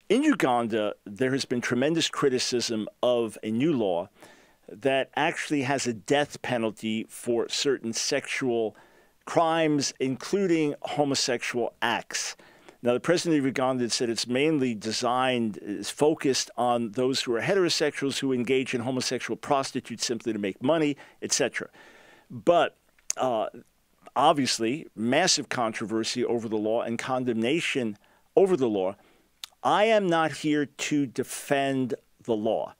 In Uganda, there has been tremendous criticism of a new law that actually has a death penalty for certain sexual crimes, including homosexual acts. Now, the president of Uganda said it's mainly designed, is focused on those who are heterosexuals who engage in homosexual prostitutes simply to make money, etc. But obviously, massive controversy over the law and condemnation over the law. I am not here to defend the law.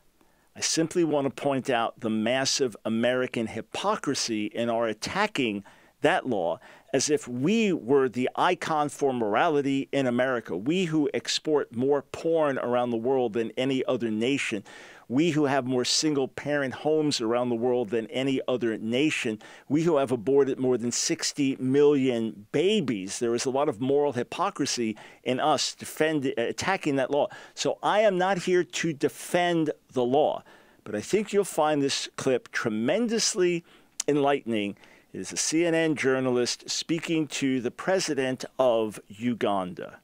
I simply want to point out the massive American hypocrisy in our attacking that law as if we were the icon for morality in America. We who export more porn around the world than any other nation. We who have more single-parent homes around the world than any other nation. We who have aborted more than 60 million babies. There is a lot of moral hypocrisy in us attacking that law. So I am not here to defend the law, but I think you'll find this clip tremendously enlightening. It is a CNN journalist speaking to the president of Uganda.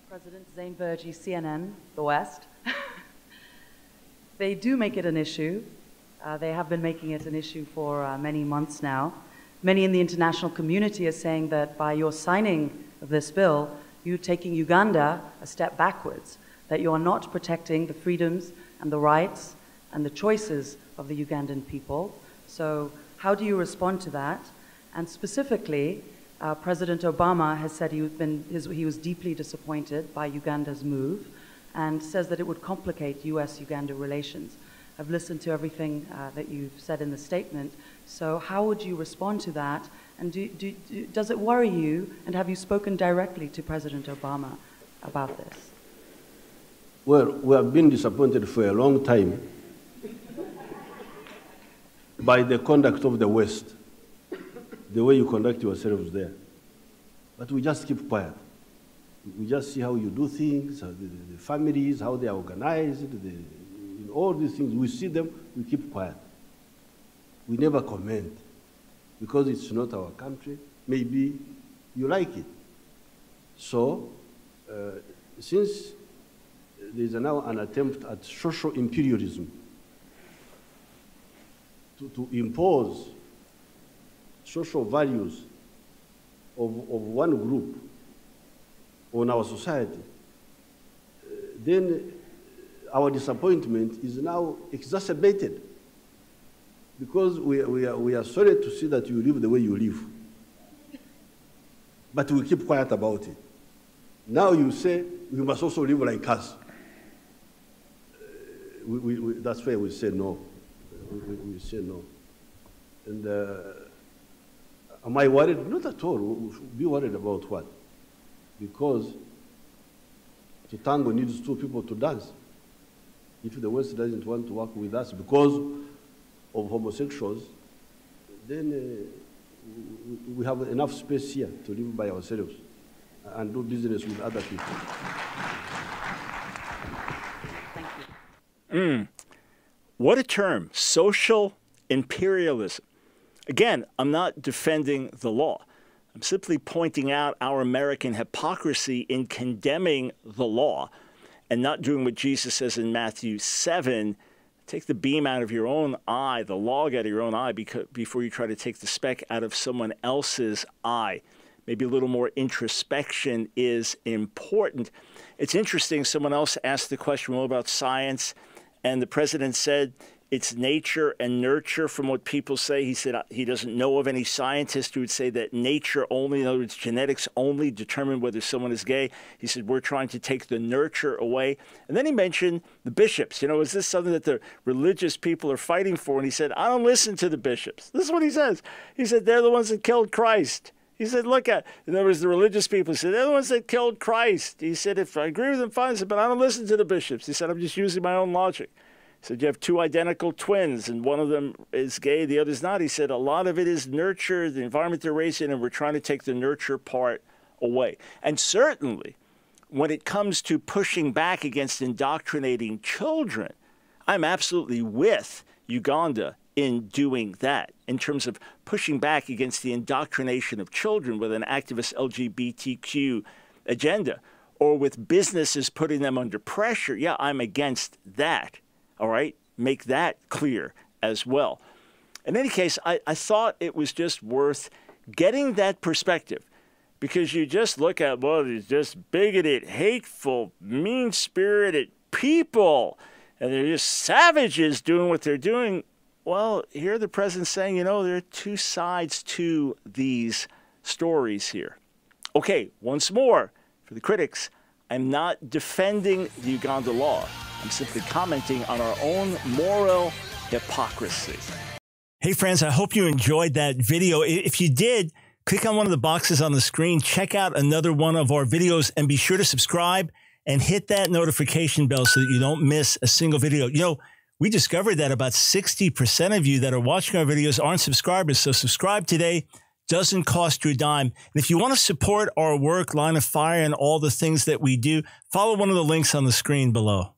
President Zane Bergy, CNN, The West. They do make it an issue. They have been making it an issue for many months now. Many in the international community are saying that by your signing of this bill, you're taking Uganda a step backwards, that you are not protecting the freedoms and the rights and the choices of the Ugandan people. So how do you respond to that? And specifically, President Obama has said he was deeply disappointed by Uganda's move and says that it would complicate U.S.-Uganda relations. I've listened to everything that you've said in the statement. So how would you respond to that? And does it worry you? And have you spoken directly to President Obama about this? Well, we have been disappointed for a long time by the conduct of the West, the way you conduct yourselves there. But we just keep quiet. We just see how you do things, how the families, how they are organized, all these things. We see them, we keep quiet. We never comment because it's not our country. Maybe you like it. So, since there is now an attempt at social imperialism to impose social values of one group on our society, then our disappointment is now exacerbated because we are sorry to see that you live the way you live. But we keep quiet about it. Now you say we must also live like us. That's why we say no. We say no. And am I worried? Not at all. We should be worried about what? Because to tango needs two people to dance. If the West doesn't want to work with us because of homosexuals, then we have enough space here to live by ourselves and do business with other people. Thank you. What a term, social imperialism. Again, I'm not defending the law. I'm simply pointing out our American hypocrisy in condemning the law and not doing what Jesus says in Matthew 7, take the beam out of your own eye, the log out of your own eye, before you try to take the speck out of someone else's eye. Maybe a little more introspection is important. It's interesting, someone else asked the question, well, about science, and the president said, it's nature and nurture from what people say. He said he doesn't know of any scientist who would say that nature only, in other words, genetics only determine whether someone is gay. He said, we're trying to take the nurture away. And then he mentioned the bishops. You know, is this something that the religious people are fighting for? And he said, I don't listen to the bishops. This is what he says. He said, they're the ones that killed Christ. He said, look at, in other words, the religious people. He said, they're the ones that killed Christ. He said, if I agree with them, fine. He said, but I don't listen to the bishops. He said, I'm just using my own logic. He said, you have two identical twins, and one of them is gay, the other's not. He said, a lot of it is nurture, the environment they're raised in, and we're trying to take the nurture part away. And certainly, when it comes to pushing back against indoctrinating children, I'm absolutely with Uganda in doing that, in terms of pushing back against the indoctrination of children with an activist LGBTQ agenda, or with businesses putting them under pressure, yeah, I'm against that. All right? Make that clear as well. In any case, I thought it was just worth getting that perspective, because you just look at, well, these just bigoted, hateful, mean-spirited people, and they're just savages doing what they're doing. Well, here the president's saying, you know, there are two sides to these stories here. Okay, once more, for the critics, I'm not defending the Uganda law. I'm simply commenting on our own moral hypocrisy. Hey, friends, I hope you enjoyed that video. If you did, click on one of the boxes on the screen, check out another one of our videos, and be sure to subscribe and hit that notification bell so that you don't miss a single video. You know, we discovered that about 60% of you that are watching our videos aren't subscribers, so subscribe today. Doesn't cost you a dime. And if you want to support our work, Line of Fire, and all the things that we do, follow one of the links on the screen below.